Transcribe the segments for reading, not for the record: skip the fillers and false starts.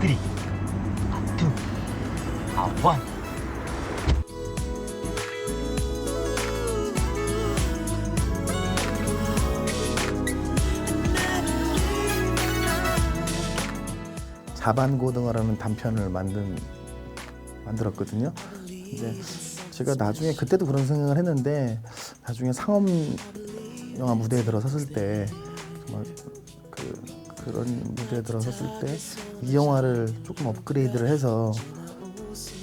3, 2, 1. 자반고등어라는 단편을 만들었거든요. 근데 제가 나중에 그때도 그런 생각을 했는데 나중에 상업 영화 무대에 들어섰을 때 정말 그런 무대에 들어섰을 때 이 영화를 조금 업그레이드를 해서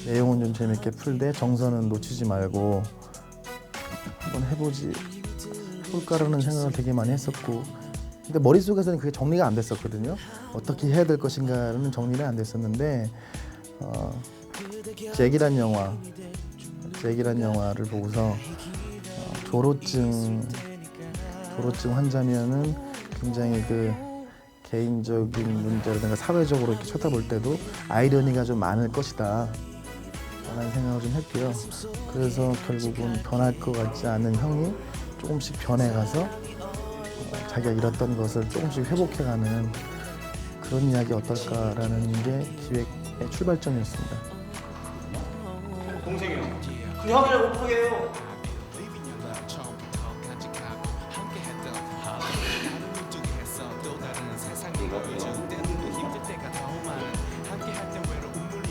내용은 좀 재밌게 풀되 정서는 놓치지 말고 한번 해볼까라는 생각을 되게 많이 했었고, 근데 머릿속에서는 그게 정리가 안 됐었거든요. 어떻게 해야 될 것인가는 정리가 안 됐었는데 잭이란 영화를 보고서 조로증 환자면은 굉장히 그 개인적인 문제라든가 사회적으로 이렇게 쳐다볼 때도 아이러니가 좀 많을 것이다 라는 생각을 좀 했고요. 그래서 결국은 변할 것 같지 않은 형이 조금씩 변해가서 자기가 잃었던 것을 조금씩 회복해가는 그런 이야기 어떨까라는 게 기획의 출발점이었습니다. 동생이요. 그 형이랑 못하게 해요.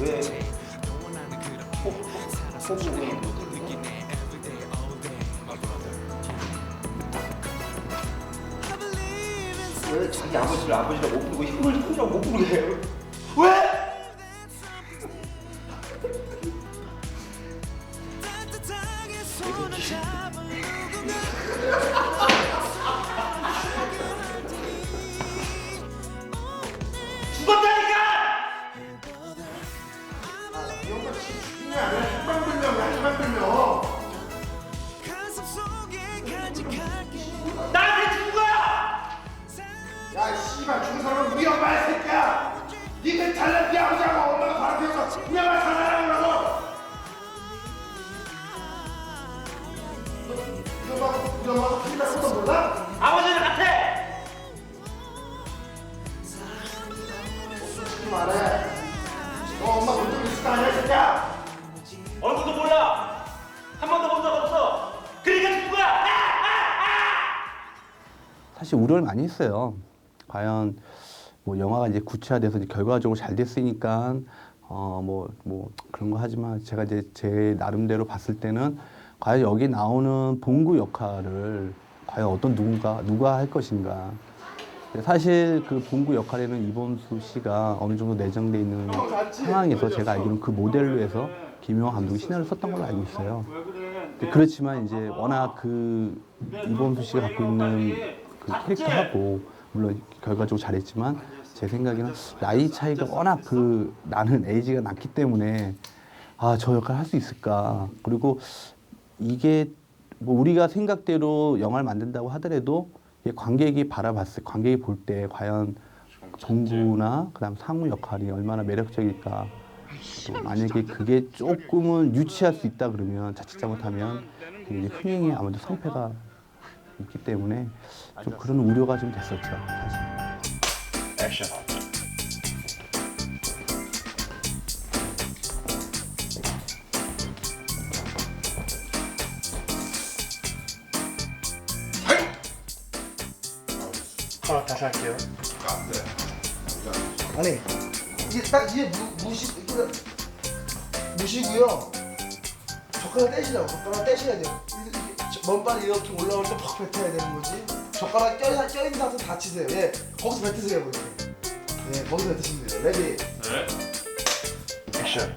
왜? 왜 자기 아버지를 못 부르고 형이라고 못 부르게 해요? 왜? 죽었다니까! 이 형과 죽는 게 아니라 희망 불명. 나한테 죽은 거야! 야, 씨발 죽은 사람은 우리 엄마야, 새끼야. 니가 잘난 네 아버지하고 엄마가 바로 피워서 우리 엄마 살아나라고. 우리 엄마가 피가 것도 몰라? 아버지는 같아! 솔직히 말해. 너 엄마 못 들고 있을 거 아니야, 새끼야. 얼굴도 몰라! 한 번도 본 적 없어! 그러니까 죽은 거야! 사실 우려를 많이 했어요. 과연 뭐 영화가 이제 구체화돼서 이제 결과적으로 잘 됐으니까 뭐 그런 거 하지만 제가 이제 제 나름대로 봤을 때는 과연 여기 나오는 봉구 역할을 과연 어떤 누가 할 것인가. 사실 그 봉구 역할에는 이범수 씨가 어느 정도 내정돼 있는 상황에서 제가 알기로는 그 모델로 해서 김용화 감독이 시나리오를 썼던 걸로 알고 있어요. 그렇지만 이제 워낙 그 이범수 씨가 갖고 있는 그 캐릭터하고 물론 결과적으로 잘했지만 제 생각에는 나이 차이가 워낙 나는 에이지가 낮기 때문에 저 역할 할 수 있을까. 그리고 이게 뭐 우리가 생각대로 영화를 만든다고 하더라도 관객이 관객이 볼 때 과연 봉구나 그다음 상우 역할이 얼마나 매력적일까. 또 만약에 그게 조금은 유치할 수 있다 그러면 자칫 잘못하면 이제 흥행에 아무래도 성패가 있기 때문에 좀 그런 우려가 좀 됐었죠, 사실. 액션. 다시 할게요. 아니, 이게 딱 이게 무시고요. 젓가락 떼시라고. 젓가락 떼셔야 돼요. 먼발이 이렇게 올라올 때 팍 뱉어야 되는 거지. 젓가락 껴있는 상태에서 다치세요. 예, 거기서 뱉으세요, 그렇게. 예, 거기서 뱉으시면 돼요. 레디. 네. 액션.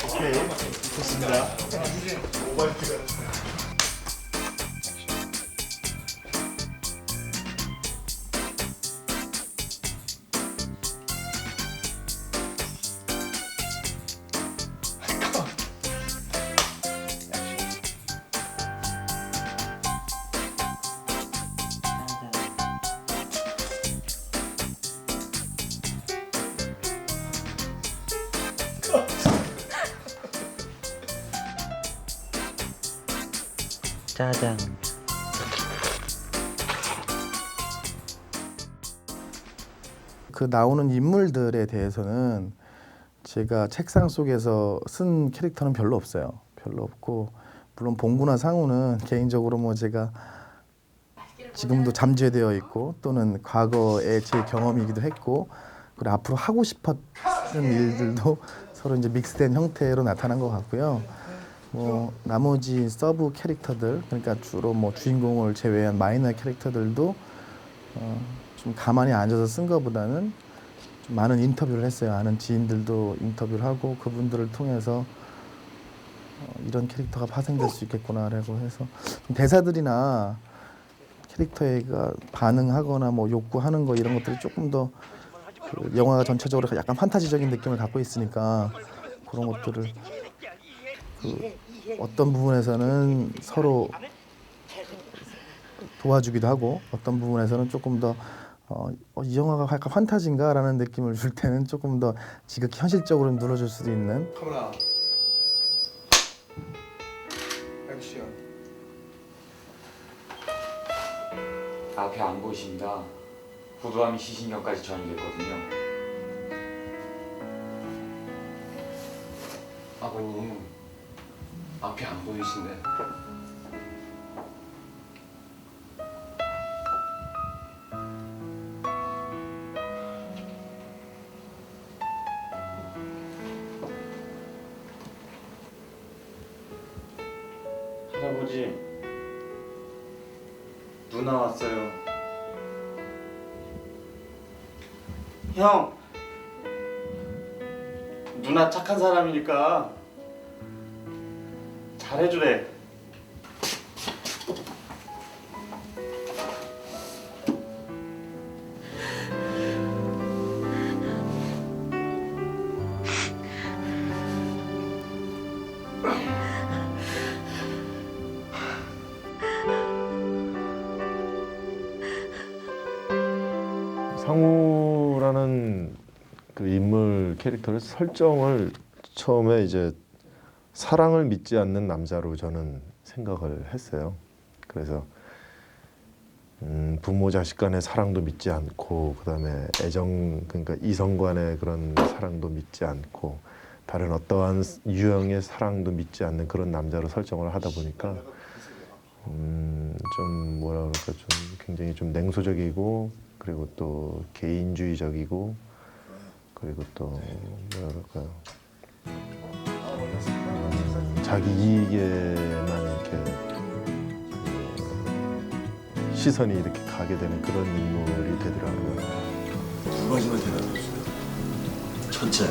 오케이, 좋습니다. 오바이트가. 짜장. 그 나오는 인물들에 대해서는 제가 책상 속에서 쓴 캐릭터는 별로 없어요. 별로 없고 물론 봉구나 상우는 개인적으로 뭐 제가 지금도 잠재되어 있고 또는 과거의 제 경험이기도 했고 그리고 앞으로 하고 싶었던 일들도 서로 이제 믹스된 형태로 나타난 것 같고요. 뭐 나머지 서브 캐릭터들 그러니까 주로 뭐 주인공을 제외한 마이너 캐릭터들도 좀 가만히 앉아서 쓴 것보다는 좀 많은 인터뷰를 했어요. 아는 지인들도 인터뷰를 하고 그분들을 통해서 이런 캐릭터가 파생될 수 있겠구나라고 해서 좀 대사들이나 캐릭터가 반응하거나 뭐 욕구하는 거 이런 것들이 조금 더 그 영화가 전체적으로 약간 판타지적인 느낌을 갖고 있으니까 그런 것들을 그 어떤 부분에서는 서로 도와주기도 하고 어떤 부분에서는 조금 더 이 영화가 약간 판타지인가라는 느낌을 줄 때는 조금 더 지극히 현실적으로 눌러줄 수도 있는 카메라 액션. 앞에 안 보이신다. 부두함이 시신경까지 전이됐거든요. 아버님 앞이 안 보이신데. 할아버지, 누나 왔어요. 형, 누나 착한 사람이니까 잘해주래. 상우라는 그 인물 캐릭터를 설정을 처음에 이제 사랑을 믿지 않는 남자로 저는 생각을 했어요. 그래서 부모 자식 간의 사랑도 믿지 않고 그다음에 애정 그러니까 이성 간의 그런 사랑도 믿지 않고 다른 어떠한 유형의 사랑도 믿지 않는 그런 남자로 설정을 하다 보니까 좀 뭐라 그럴까 좀 굉장히 좀 냉소적이고 그리고 또 개인주의적이고 그리고 또 뭐라 그럴까요 자기 이익에만 이렇게 시선이 이렇게 가게 되는 그런 인물이 되더라고요. 두 가지만 대답해주세요. 첫째,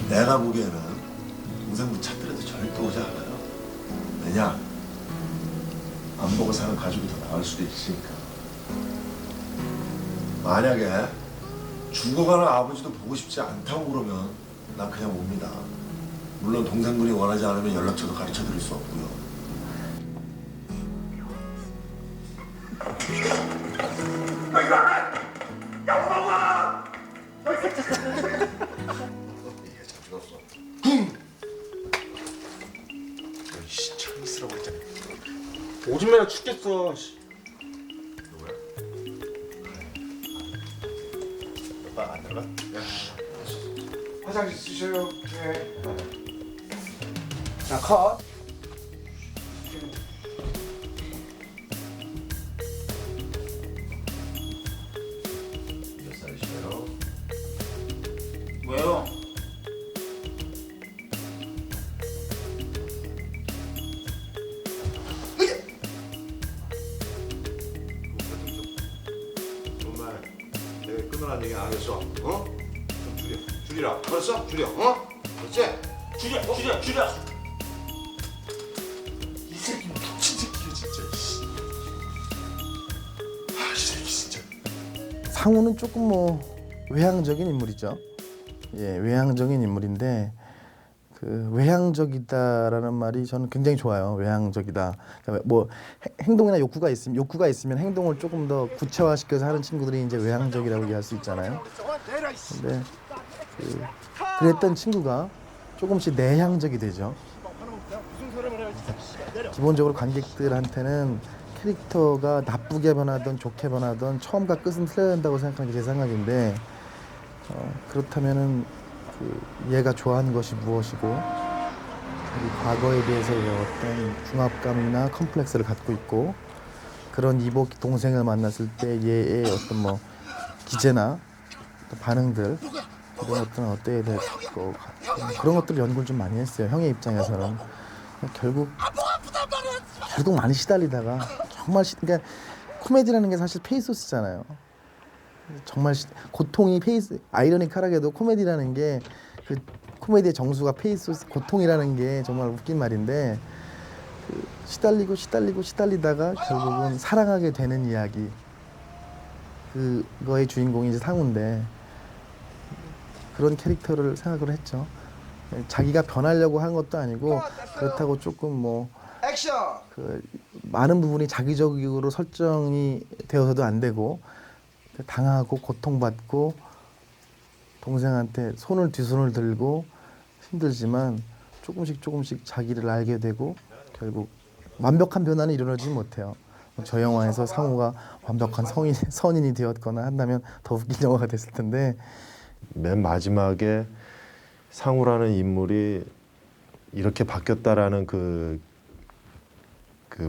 내가 보기에는 동생분 찾더라도 절대 오지 않아요. 왜냐? 안 보고 사는 가족이 더 나을 수도 있으니까. 만약에 죽어가는 아버지도 보고 싶지 않다고 그러면 난 그냥 옵니다. 물론 동생분이 원하지 않으면 연락처도 가르쳐드릴 수 없고요. 오줌매나 죽겠어. 오빠 안 들어가? 화장실 쓰셔요. 네. 자, 컷. 몇 살이시래요? 왜요? 정말 내가 끊으라는 얘기 안 했어. 어? 좀 줄이라. 그랬어? 줄여. 어? 그렇지? 줄여. 이 새끼 미친 새끼야 진짜. 이 새끼 진짜. 상우는 조금 뭐 외향적인 인물이죠. 예, 외향적인 인물인데 그 외향적이다라는 말이 저는 굉장히 좋아요. 외향적이다. 그러니까 뭐 행동이나 욕구가 있으면 행동을 조금 더 구체화시켜서 하는 친구들이 이제 외향적이라고 얘기할 수 있잖아요. 근데 그랬던 친구가 조금씩 내향적이 되죠. 기본적으로 관객들한테는 캐릭터가 나쁘게 변하든 좋게 변하든 처음과 끝은 틀려야 된다고 생각하는 게 제 생각인데 그렇다면은 얘가 좋아하는 것이 무엇이고 그리고 과거에 대해서의 어떤 중압감이나 컴플렉스를 갖고 있고 그런 이복 동생을 만났을 때 얘의 어떤 뭐 기제나 반응들 그런 것들은 어때야 될 것 같고 그런 것들 연구를 좀 많이 했어요. 형의 입장에서는 결국 많이 시달리다가 정말 그러니까 코미디라는 게 사실 페이소스잖아요. 정말 고통이 아이러니컬하게도 코미디라는 게 그 코미디의 정수가 페이소스 고통이라는 게 정말 웃긴 말인데 시달리다가 결국은 사랑하게 되는 이야기 그거의 주인공이 이제 상우인데 그런 캐릭터를 생각을 했죠. 자기가 변하려고 한 것도 아니고 그렇다고 조금 뭐 액션. 많은 부분이 자기적으로 설정이 되어서도 안 되고 당하고 고통받고 동생한테 뒷손을 들고 힘들지만 조금씩 자기를 알게 되고 결국 완벽한 변화는 이루어지지 못해요. 저 영화에서 상우가 완벽한 선인이 되었거나 한다면 더 웃긴 영화가 됐을 텐데 맨 마지막에 상우라는 인물이 이렇게 바뀌었다라는 그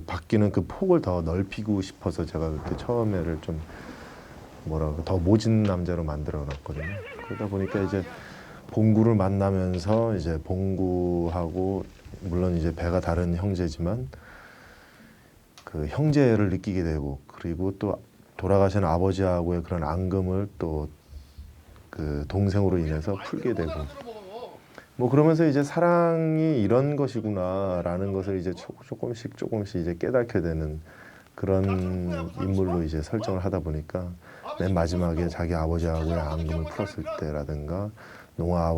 바뀌는 그 폭을 더 넓히고 싶어서 제가 그때 처음에를 좀 더 모진 남자로 만들어 놨거든요. 그러다 보니까 이제 봉구를 만나면서 이제 봉구하고 물론 이제 배가 다른 형제지만 그 형제를 느끼게 되고 그리고 또 돌아가신 아버지하고의 그런 앙금을 또 그 동생으로 인해서 풀게 되고 뭐 그러면서 이제 사랑이 이런 것이구나라는 것을 이제 조금씩 이제 깨닫게 되는 그런 인물로 이제 설정을 하다 보니까 맨 마지막에 자기 아버지하고의 앙금을 풀었을 때라든가 농아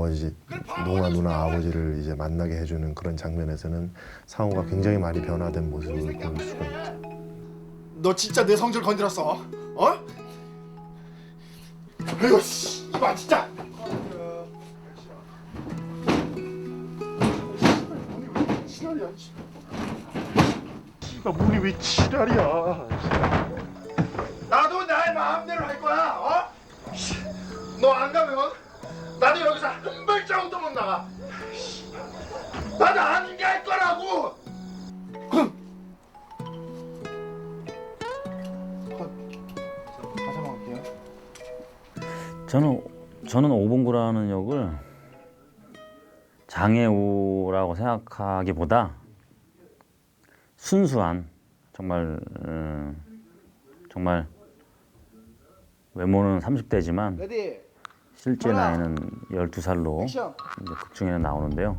누나 아버지를 이제 만나게 해주는 그런 장면에서는 상우가 굉장히 많이 변화된 모습을 볼 수가 있죠. 너 진짜 내 성질 건드렸어? 어? 아이고 씨, 이봐 진짜. 씨발 문이 왜 지랄이야? 나도 나의 마음대로 할 거야. 어? 너 안 가면 나도 여기서 한 발자국도 못 나가. 나도 아는 게 할 거라고. 가사 먹을게요. 저는 오봉구라는 역을 장애우라고 생각하기보다 순수한 정말 외모는 30대지만 레디. 실제 나이는 12살로 액션. 이제 극중에는 나오는데요.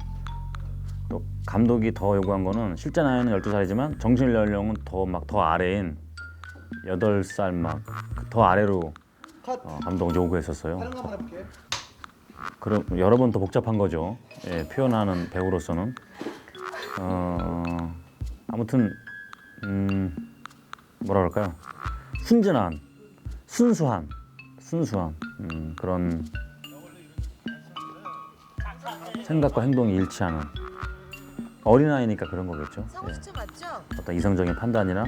또 감독이 더 요구한 거는 실제 나이는 12살이지만 정신 연령은 더 아래인 8살 막 더 아래로 컷. 감독이 요구했었어요. 다른 거 한번 해볼게. 그럼 여러 번 더 복잡한 거죠. 예, 표현하는 배우로서는 아무튼 뭐라 그럴까요? 순수한 그런 생각과 행동이 일치하는 어린아이니까 그런 거겠죠. 예. 어떤 이성적인 판단이나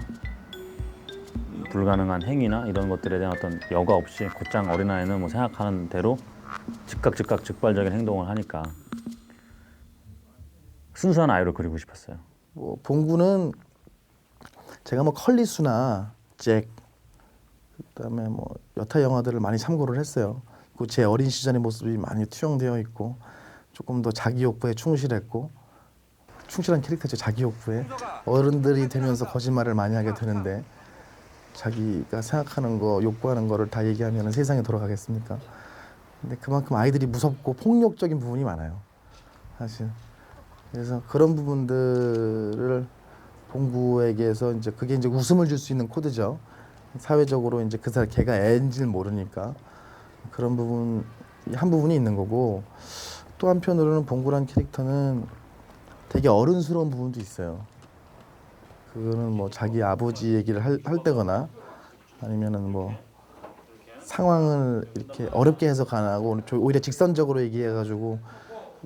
불가능한 행위나 이런 것들에 대한 어떤 여과 없이 곧장 어린아이는 뭐 생각하는 대로 즉발적인 행동을 하니까 순수한 아이로 그리고 싶었어요. 뭐 봉구는 제가 뭐 컬리수나 잭 그다음에 뭐 여타 영화들을 많이 참고를 했어요. 그 제 어린 시절의 모습이 많이 투영되어 있고 조금 더 자기 욕구에 충실했고 충실한 캐릭터죠. 자기 욕구에 어른들이 되면서 거짓말을 많이 하게 되는데 자기가 생각하는 거 욕구하는 거를 다 얘기하면 세상에 돌아가겠습니까? 근데 그만큼 아이들이 무섭고 폭력적인 부분이 많아요. 사실. 그래서 그런 부분들을 봉구에게서 이제 그게 이제 웃음을 줄 수 있는 코드죠. 사회적으로 이제 그 사람 걔가 애인지를 모르니까 그런 부분 한 부분이 있는 거고 또 한편으로는 봉구란 캐릭터는 되게 어른스러운 부분도 있어요. 그거는 뭐 자기 아버지 얘기를 할 때거나 아니면은 뭐 상황을 이렇게 어렵게 해석 안 하고 오히려 직선적으로 얘기해가지고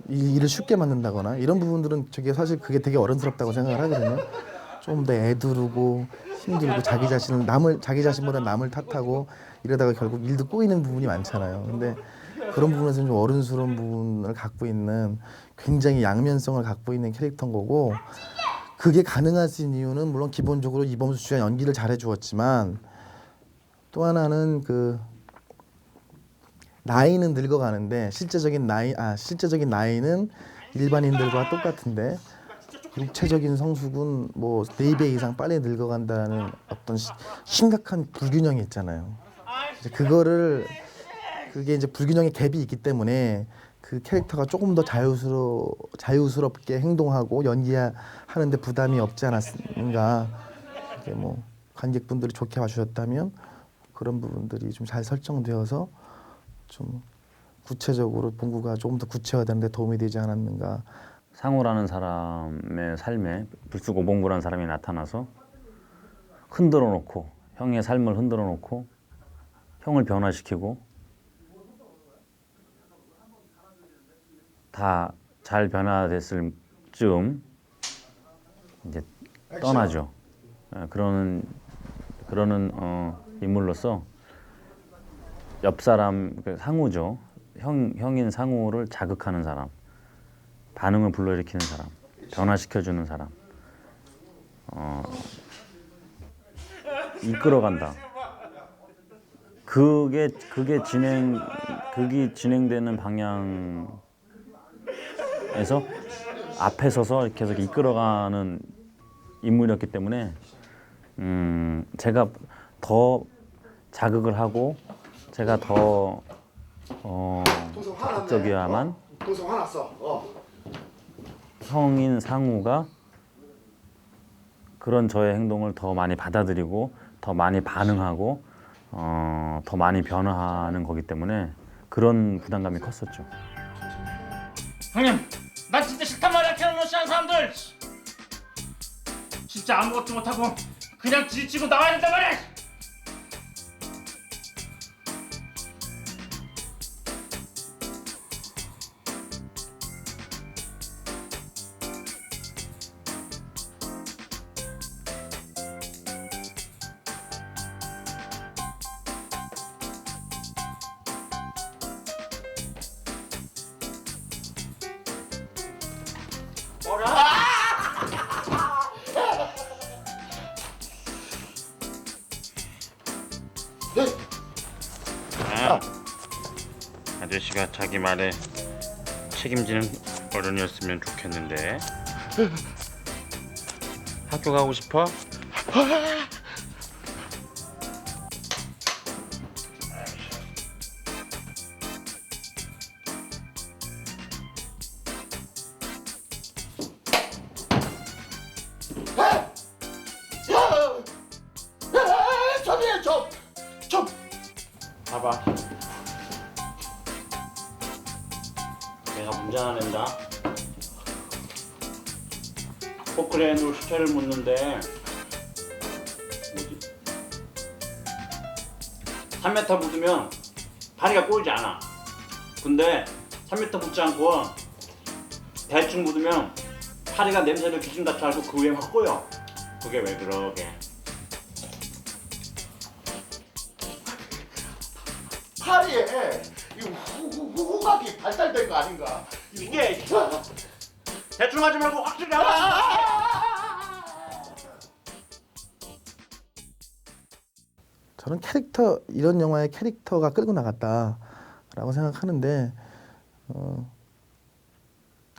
일을 쉽게 만든다거나 이런 부분들은 저게 사실 그게 되게 어른스럽다고 생각을 하거든요. 좀 더 애두르고 힘들고 자기 자신보다 남을 탓하고 이러다가 결국 일도 꼬이는 부분이 많잖아요. 근데 그런 부분에서는 좀 어른스러운 부분을 갖고 있는 굉장히 양면성을 갖고 있는 캐릭터인 거고 그게 가능하신 이유는 물론 기본적으로 이범수 씨가 연기를 잘해 주었지만 또 하나는 그 나이는 늙어가는데 실제적인 나이는 일반인들과 똑같은데 육체적인 성숙은 뭐 4배 이상 빨리 늙어간다는 어떤 심각한 불균형이 있잖아요. 이제 그게 이제 불균형의 갭이 있기 때문에 그 캐릭터가 조금 더 자유스럽게 행동하고 연기하는데 부담이 없지 않았는가. 이게 뭐 관객분들이 좋게 봐주셨다면 그런 부분들이 좀 잘 설정되어서 좀 구체적으로 봉구가 조금 더 구체화되는데 도움이 되지 않았는가. 상우라는 사람의 삶에 불쑥오봉구라는 사람이 나타나서 흔들어 놓고 형의 삶을 흔들어 놓고 형을 변화시키고 다 잘 변화됐을 즈음 이제 떠나죠. 그러는 인물로서 옆 사람 상우죠. 형인 상우를 자극하는 사람, 반응을 불러일으키는 사람, 변화시켜주는 사람, 이끌어간다. 그게 극이 진행되는 방향에서 앞에 서서 계속 이끌어가는 인물이었기 때문에 제가 더 자극을 하고 제가 더 적극적이야만 형인 상우가 그런 저의 행동을 더 많이 받아들이고 더 많이 반응하고 더 많이 변화하는 거기 때문에 그런 부담감이 컸었죠. 형님, 난 진짜 싫단 말이야. 캐논 러시아는 사람들 진짜 아무것도 못하고 그냥 지치고 나와야 된단 말이야. 아저씨가 자기 말에 책임지는 어른이었으면 좋겠는데. 학교 가고 싶어? 봐봐. 내가 문제 하나 낸다. 포크레인으로 수채를 묻는데 뭐지? 3m 묻으면 파리가 꼬이지 않아. 근데 3m 묻지 않고 대충 묻으면 파리가 냄새를 기준다 쳐 알고 그 위에 확 꼬여. 그게 왜 그러게? 파리에 이 후각이 발달된 거 아닌가? 이게 대충 하지 말고 확실히 나와. 저는 이런 영화의 캐릭터가 끌고 나갔다라고 생각하는데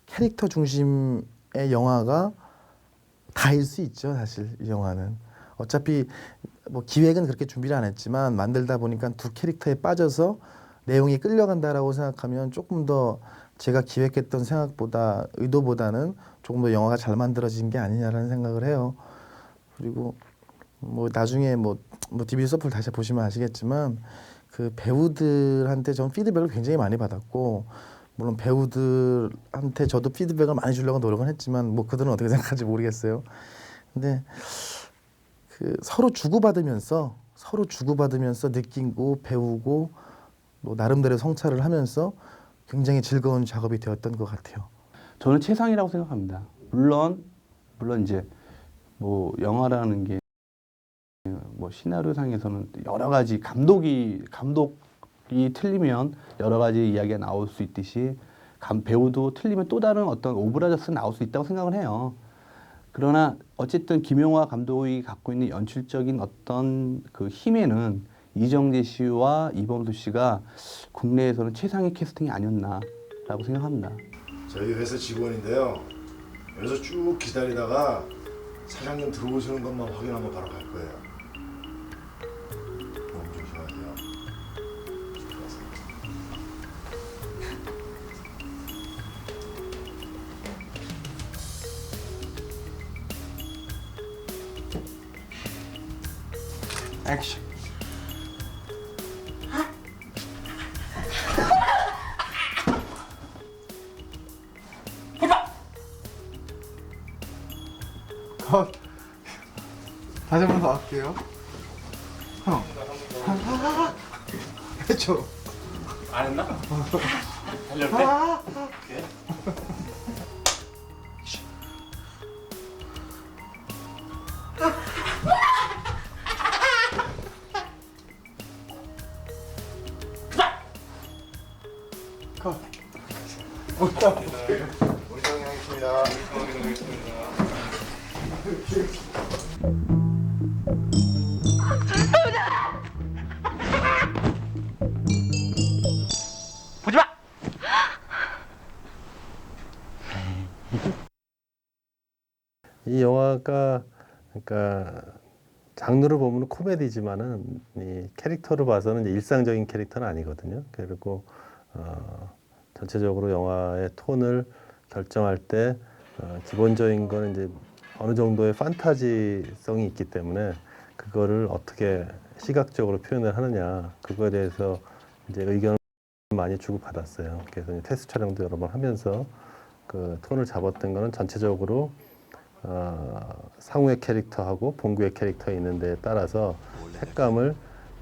캐릭터 중심의 영화가 다일 수 있죠. 사실 이 영화는 어차피 뭐 기획은 그렇게 준비를 안 했지만 만들다 보니까 두 캐릭터에 빠져서 내용이 끌려간다라고 생각하면 조금 더 제가 기획했던 의도보다는 조금 더 영화가 잘 만들어진 게 아니냐라는 생각을 해요. 그리고 뭐 나중에 뭐 DVD 서플 다시 보시면 아시겠지만 그 배우들한테 전 피드백을 굉장히 많이 받았고 물론 배우들한테 저도 피드백을 많이 주려고 노력은 했지만 뭐 그들은 어떻게 생각할지 모르겠어요. 근데 그 서로 주고받으면서 느끼고 배우고 뭐 나름대로 성찰을 하면서 굉장히 즐거운 작업이 되었던 것 같아요. 저는 최상이라고 생각합니다. 물론 이제 뭐 영화라는 게 뭐 시나리오상에서는 여러 가지 감독이 틀리면 여러 가지 이야기가 나올 수 있듯이 배우도 틀리면 또 다른 어떤 오브라저스 나올 수 있다고 생각을 해요. 그러나 어쨌든 김용화 감독이 갖고 있는 연출적인 어떤 그 힘에는 이정재 씨와 이범수 씨가 국내에서는 최상의 캐스팅이 아니었나라고 생각합니다. 저희 회사 직원인데요. 여기서 쭉 기다리다가 사장님 들어오시는 것만 확인하고 바로 갈 거예요. 너무 조심하세요. 액션. 컷. 다시 한 번 더 할게요. 형. 해줘. 안 했나? 달려올 때? 컷. 우리 형이 하겠습니다. 보지 마! 이 영화가 그러니까 장르를 보면 코미디지만은 이 캐릭터를 봐서는 이제 일상적인 캐릭터는 아니거든요. 그리고 전체적으로 영화의 톤을 결정할 때 기본적인 거는 이제 어느 정도의 판타지성이 있기 때문에 그거를 어떻게 시각적으로 표현을 하느냐 그거에 대해서 이제 의견을 많이 주고받았어요. 그래서 이제 테스트 촬영도 여러 번 하면서 그 톤을 잡았던 거는 전체적으로 상우의 캐릭터하고 봉구의 캐릭터 있는 데에 따라서 색감을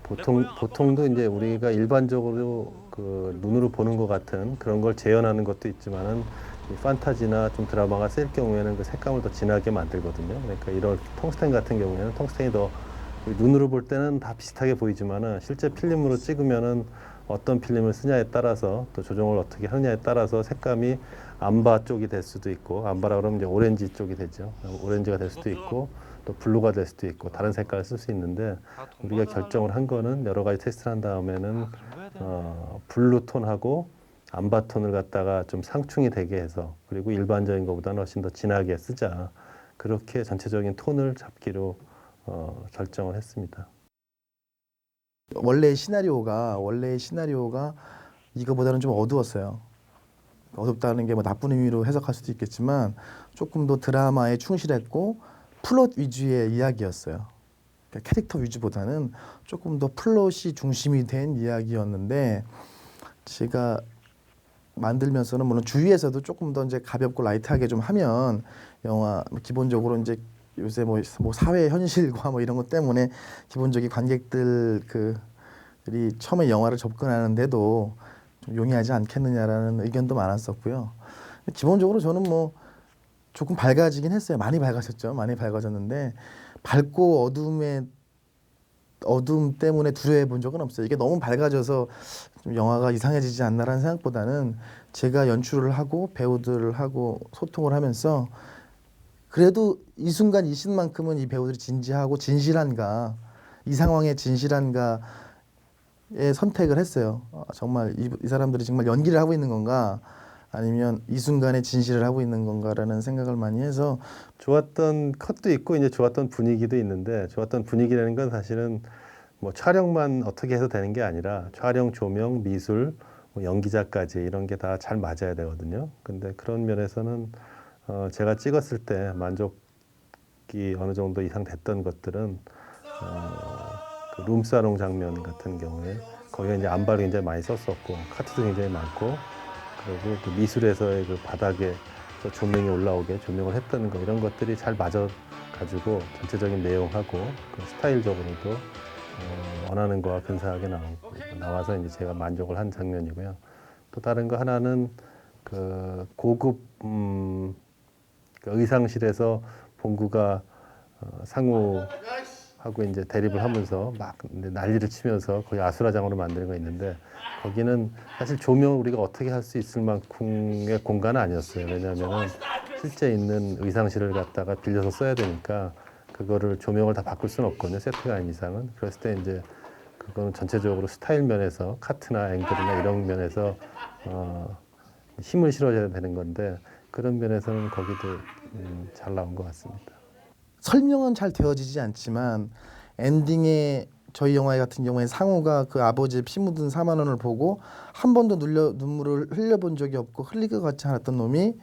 보통도 이제 우리가 일반적으로 그 눈으로 보는 것 같은 그런 걸 재현하는 것도 있지만은 이 판타지나 좀 드라마가 쓸 경우에는 그 색감을 더 진하게 만들거든요. 그러니까 이런 텅스텐 같은 경우에는 텅스텐이 더 눈으로 볼 때는 다 비슷하게 보이지만은 실제 필름으로 찍으면은 어떤 필름을 쓰냐에 따라서 또 조정을 어떻게 하느냐에 따라서 색감이 암바 쪽이 될 수도 있고 암바라 그러면 이제 오렌지 쪽이 되죠. 오렌지가 될 수도 있고 또 블루가 될 수도 있고 다른 색깔을 쓸 수 있는데 우리가 결정을 한 거는 여러 가지 테스트를 한 다음에는 블루 톤하고 암바 톤을 갖다가 좀 상충이 되게 해서 그리고 일반적인 것보다는 훨씬 더 진하게 쓰자 그렇게 전체적인 톤을 잡기로 결정을 했습니다. 원래의 시나리오가 이거보다는 좀 어두웠어요. 어둡다는 게 뭐 나쁜 의미로 해석할 수도 있겠지만 조금 더 드라마에 충실했고 플롯 위주의 이야기였어요. 그러니까 캐릭터 위주보다는 조금 더 플롯이 중심이 된 이야기였는데 제가 만들면서는 물론 주위에서도 조금 더 이제 가볍고 라이트하게 좀 하면 영화 기본적으로 이제 요새 뭐 사회 현실과 뭐 이런 것 때문에 기본적인 관객들 그들이 처음에 영화를 접근하는데도 좀 용이하지 않겠느냐라는 의견도 많았었고요. 기본적으로 저는 뭐 조금 밝아지긴 했어요. 많이 밝아졌죠. 많이 밝아졌는데 밝고 어둠 때문에 두려워해 본 적은 없어요. 이게 너무 밝아져서 좀 영화가 이상해지지 않나라는 생각보다는 제가 연출을 하고 배우들을 하고 소통을 하면서 그래도 이 순간 이 씬만큼은 이 배우들이 진지하고 진실한가 이 상황에 진실한가에 선택을 했어요. 정말 이 사람들이 정말 연기를 하고 있는 건가 아니면 이 순간에 진실을 하고 있는 건가라는 생각을 많이 해서 좋았던 컷도 있고 이제 좋았던 분위기도 있는데 좋았던 분위기라는 건 사실은 뭐 촬영만 어떻게 해서 되는 게 아니라 촬영, 조명, 미술, 뭐 연기자까지 이런 게 다 잘 맞아야 되거든요. 근데 그런 면에서는 제가 찍었을 때 만족이 어느 정도 이상 됐던 것들은 그 룸사롱 장면 같은 경우에 거기에 이제 안발을 굉장히 많이 썼었고 카트도 굉장히 많고 그리고 그 미술에서의 그 바닥에 조명이 올라오게 조명을 했다는 거 이런 것들이 잘 맞아 가지고 전체적인 내용하고 그 스타일적으로도 원하는 거와 근사하게 나와서 이제 제가 만족을 한 장면이고요. 또 다른 거 하나는 그 고급 그 의상실에서 봉구가 상우하고 이제 대립을 하면서 막 난리를 치면서 거의 아수라장으로 만드는 거 있는데 거기는 사실 조명을 우리가 어떻게 할 수 있을 만큼의 공간은 아니었어요. 왜냐하면은 실제 있는 의상실을 갖다가 빌려서 써야 되니까 그거를 조명을 다 바꿀 수는 없거든요. 세트가 아닌 이상은. 그랬을 때 이제 그거는 전체적으로 스타일 면에서 카트나 앵글이나 이런 면에서 힘을 실어야 되는 건데 그런 면에서는 거기도 잘 나온 것 같습니다. 설명은 잘 되어지지 않지만 엔딩에 저희 영화 같은 경우에 상우가 그 아버지의 피 묻은 4만 원을 보고 한 번도 눈물을 흘려본 적이 없고 흘릴 것 같지 않았던 놈이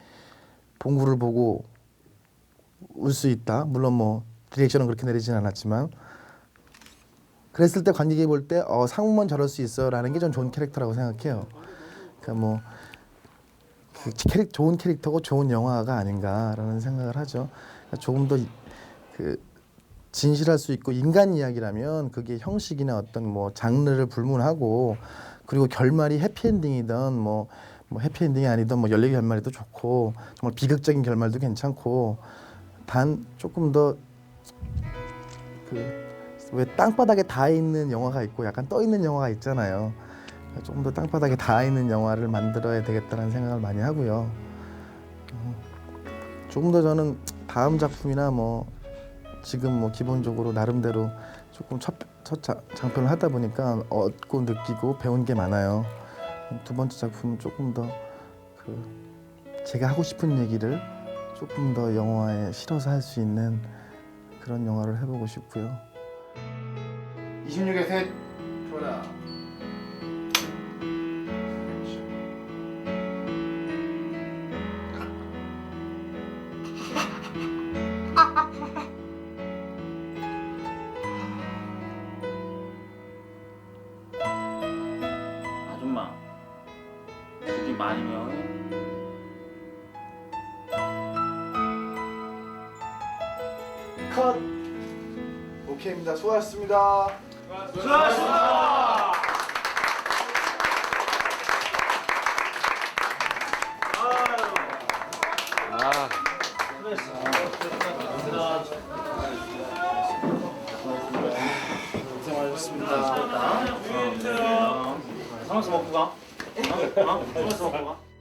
봉구를 보고 울 수 있다. 물론 뭐 디렉션은 그렇게 내리진 않았지만 그랬을 때 관객이 볼 때 상우만 저럴 수 있어라는 게 좀 좋은 캐릭터라고 생각해요. 그러니까 뭐 좋은 캐릭터고 좋은 영화가 아닌가라는 생각을 하죠. 그러니까 조금 더 그 진실할 수 있고 인간 이야기라면 그게 형식이나 어떤 뭐 장르를 불문하고 그리고 결말이 해피엔딩이든 뭐 해피엔딩이 아니든 뭐 연례 결말이도 좋고 정말 비극적인 결말도 괜찮고 단 조금 더 그 왜 땅바닥에 닿아 있는 영화가 있고 약간 떠 있는 영화가 있잖아요. 조금 더 땅바닥에 닿아 있는 영화를 만들어야 되겠다는 생각을 많이 하고요. 조금 더 저는 다음 작품이나 뭐 지금 뭐 기본적으로 나름대로 조금 첫 장편을 하다 보니까 얻고 느끼고 배운 게 많아요. 두 번째 작품은 조금 더 그 제가 하고 싶은 얘기를 조금 더 영화에 실어서 할 수 있는 그런 영화를 해보고 싶고요. 26의 셋 줘라. 아줌마, 고기 많이 매워요? 컷. 오케이입니다. 수고하셨습니다. 수고하셨습니다. 고생하셨습니다. 사무소 먹고 가. 사무소 먹고 가.